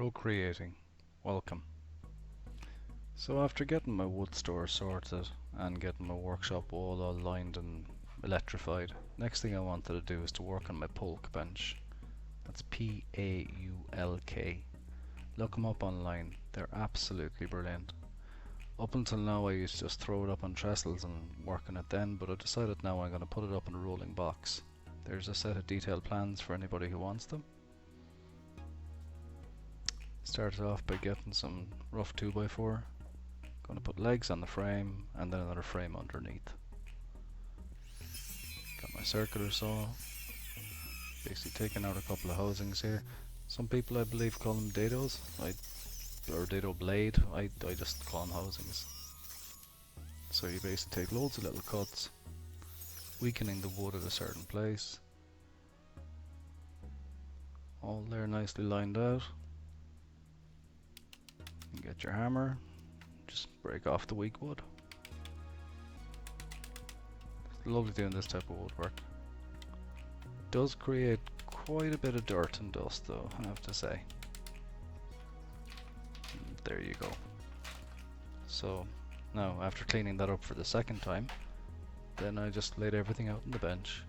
Ro.creating. Welcome. So after getting my wood store sorted and getting my workshop wall all lined and electrified, next thing I wanted to do is to work on my paulk bench. That's P-A-U-L-K. Look them up online. They're absolutely brilliant. Up until now I used to just throw it up on trestles and work on it then, but I decided now I'm going to put it up in a rolling box. There's a set of detailed plans for anybody who wants them. Started off by getting some rough 2x4. Going to put legs on the frame and then another frame underneath. Got my circular saw. Basically taking out a couple of housings here. Some people I believe call them dados, or dado blade. I just call them housings. So you basically take loads of little cuts, weakening the wood at a certain place. All there nicely lined out. You get your hammer, just break off the weak wood. It's lovely doing this type of woodwork. Does create quite a bit of dirt and dust though, I have to say. And there you go. So now after cleaning that up for the second time, then I just laid everything out on the bench.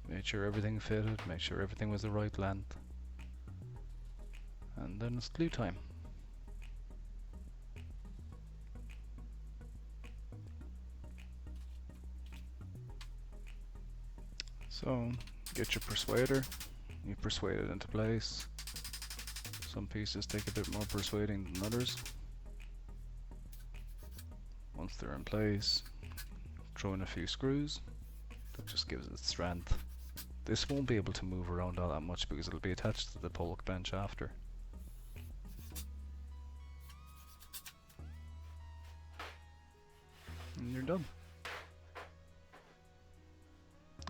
Made sure everything fitted, made sure everything was the right length. And then it's glue time. So, get your persuader, you persuade it into place. Some pieces take a bit more persuading than others. Once they're in place, throw in a few screws. That just gives it strength. This won't be able to move around all that much because it'll be attached to the paulk bench after. And you're done.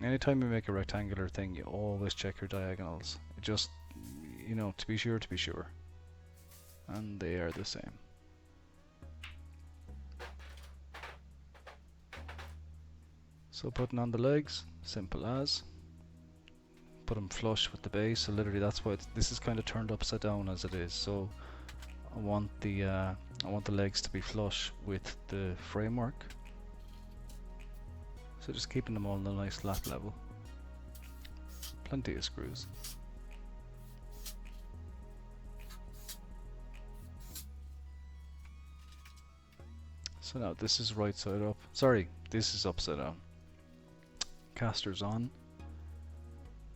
Anytime you make a rectangular thing, you always check your diagonals. Just, you know, to be sure. And they are the same. So putting on the legs, simple as. Put them flush with the base, so literally that's why this is kind of turned upside down as it is. So I want the legs to be flush with the framework. So just keeping them all on a nice flat level. Plenty of screws. So now this is right side up. Sorry, this is upside down. Casters on.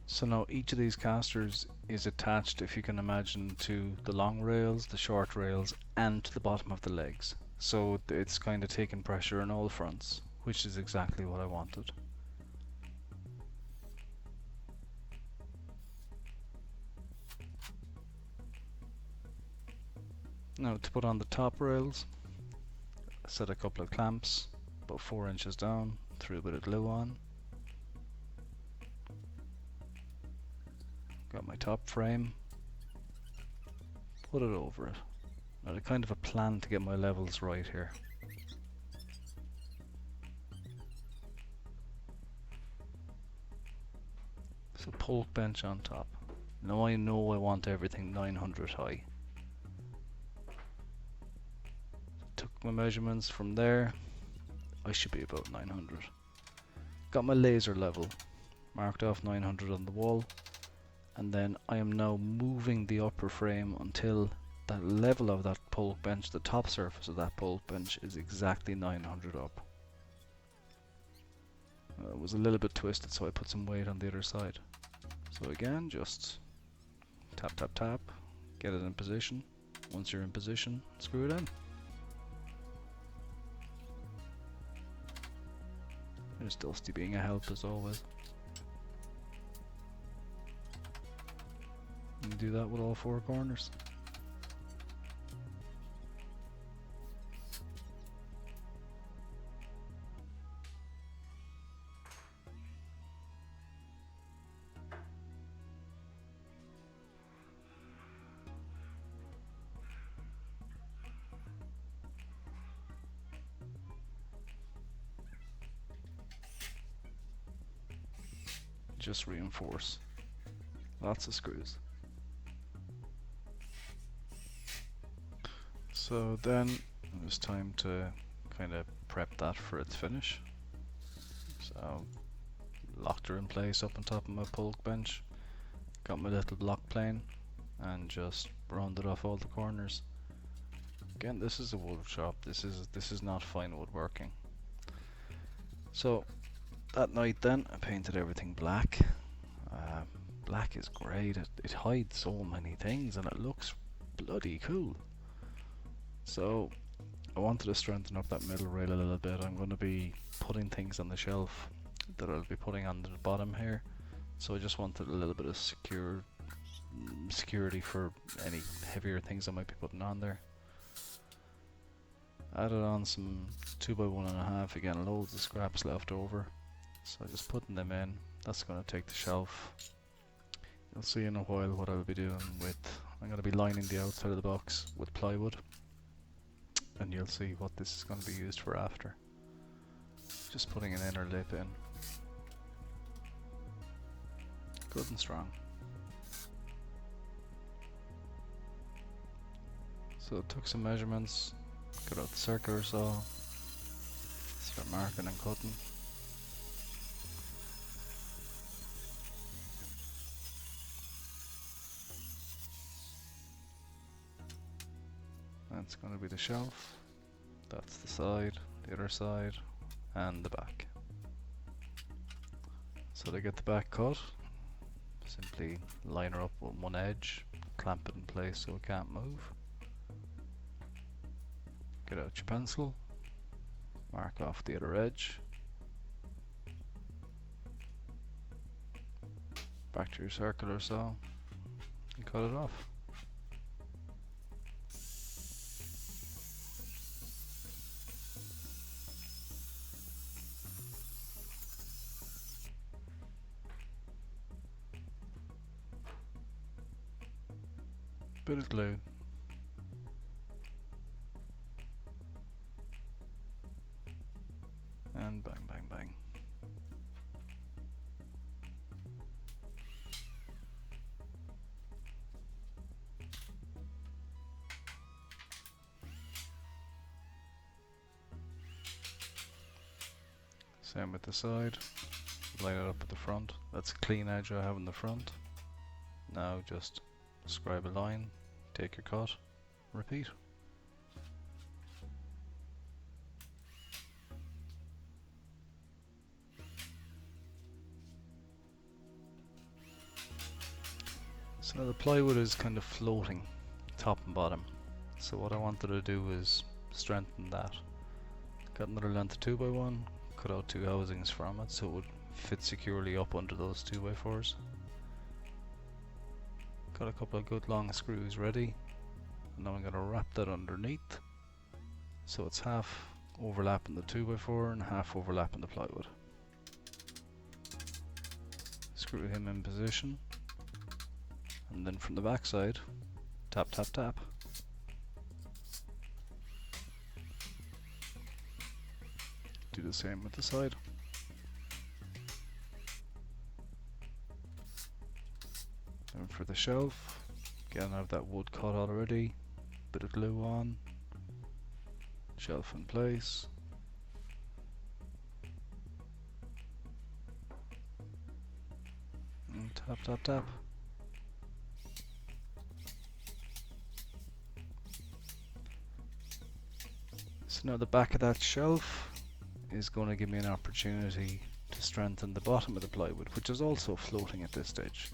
So now each of these casters is attached, if you can imagine, to the long rails, the short rails, and to the bottom of the legs. So it's kind of taking pressure on all fronts, which is exactly what I wanted. Now to put on the top rails, I set a couple of clamps, about 4 inches down, threw a bit of glue on. Got my top frame, put it over it. Now I kind of a plan to get my levels right here. So paulk bench on top. Now I know I want everything 900 high. Took my measurements from there. I should be about 900. Got my laser level. Marked off 900 on the wall. And then I am now moving the upper frame until that level of that paulk bench, the top surface of that paulk bench, is exactly 900 up. It was a little bit twisted, so I put some weight on the other side. So again, just tap, tap, tap, get it in position. Once you're in position, screw it in. There's Dusty being a help as always. And do that with all 4 corners. Just reinforce. Lots of screws. So then it was time to kind of prep that for its finish. So locked her in place up on top of my paulk bench, got my little block plane and just rounded off all the corners. Again, this is a wood shop, this is not fine woodworking. So that night then I painted everything black. Black is great, it hides so many things and it looks bloody cool. So I wanted to strengthen up that middle rail a little bit. I'm going to be putting things on the shelf that I'll be putting on the bottom here, so I just wanted a little bit of security for any heavier things I might be putting on there. Added on some 2x1.5, again loads of scraps left over, so just putting them in. That's going to take the shelf. You'll see in a while what I'll be doing with, I'm going to be lining the outside of the box with plywood, and you'll see what this is going to be used for after. Just putting an inner lip in. Good and strong. So took some measurements, got out the circular saw, start marking and cutting. That's going to be the shelf, that's the side, the other side, and the back. So to get the back cut, simply line her up with one edge, clamp it in place so it can't move. Get out your pencil, mark off the other edge, back to your circular saw, and cut it off. Bit of glue. And bang, bang, bang. Same with the side. Line it up at the front. That's a clean edge I have in the front. Now just scribe a line, take your cut, repeat. So now the plywood is kind of floating, top and bottom. So what I wanted to do is strengthen that. Got another length of 2x1, cut out two housings from it so it would fit securely up under those 2x4s. Got a couple of good long screws ready, and now I'm going to wrap that underneath so it's half overlapping the 2x4 and half overlapping the plywood. Screw him in position, and then from the back side, tap tap tap. Do the same with the side. And for the shelf, again I have that wood cut already, bit of glue on, shelf in place. And tap tap tap. So now the back of that shelf is going to give me an opportunity to strengthen the bottom of the plywood, which is also floating at this stage.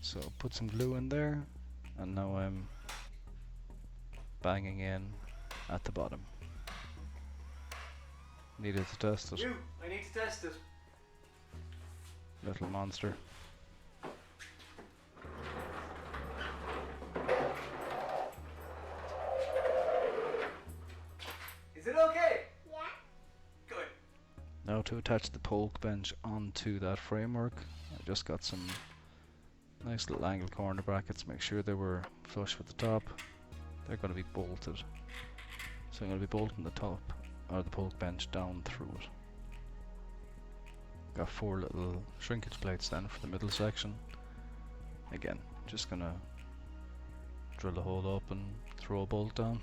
So put some glue in there, and now I'm banging in at the bottom. Needed to test it. I need to test it. Little monster. Is it okay? Yeah. Good. Now to attach the paulk bench onto that framework, I just got some nice little angle corner brackets, make sure they were flush with the top. They're going to be bolted. So I'm going to be bolting the top, or the paulk bench down through it. Got 4 little shrinkage plates then for the middle section. Again, just going to drill a hole up and throw a bolt down.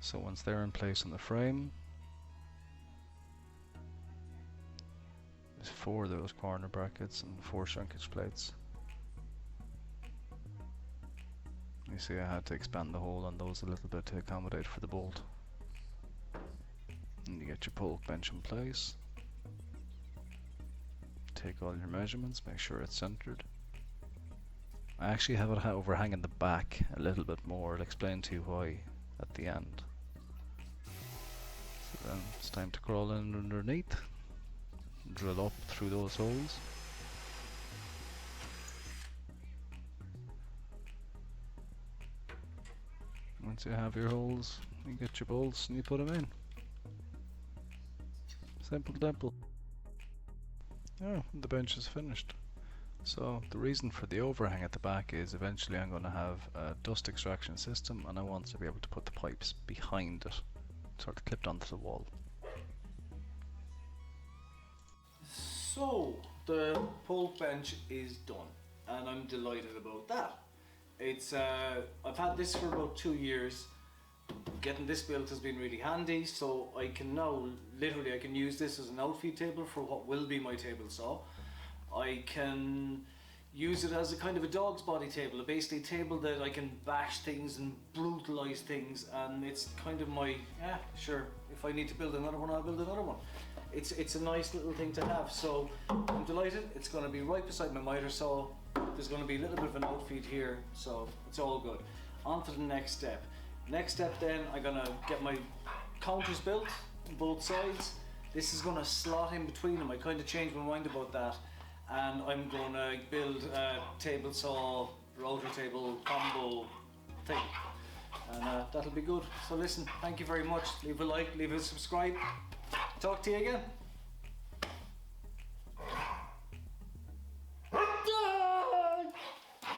So once they're in place on the frame, there's 4 of those corner brackets and 4 shrinkage plates. You see I had to expand the hole on those a little bit to accommodate for the bolt. And you get your paulk bench in place. Take all your measurements, make sure it's centered. I actually have it overhanging the back a little bit more. I'll explain to you why at the end. So then it's time to crawl in underneath, drill up through those holes. Once you have your holes, you get your bolts and you put them in. Simple dimple. Oh, the bench is finished. So the reason for the overhang at the back is eventually I'm going to have a dust extraction system, and I want to be able to put the pipes behind it, sort of clipped onto the wall. So the paulk bench is done, and I'm delighted about that. It's I've had this for about 2 years. Getting this built has been really handy, so I can now literally I can use this as an outfeed table for what will be my table saw. I can use it as a kind of a dog's body table, basically a table that I can bash things and brutalize things, and it's kind of my, yeah, sure, if I need to build another one, I'll build another one. It's a nice little thing to have, so I'm delighted. It's going to be right beside my miter saw. There's going to be a little bit of an outfeed here, so it's all good. On to the next step. Next step then, I'm going to get my counters built on both sides. This is going to slot in between them. I kind of changed my mind about that, and I'm going to build a table saw, rotor table combo thing, and that'll be good. So listen, thank you very much. Leave a like, leave a subscribe. Talk to you again.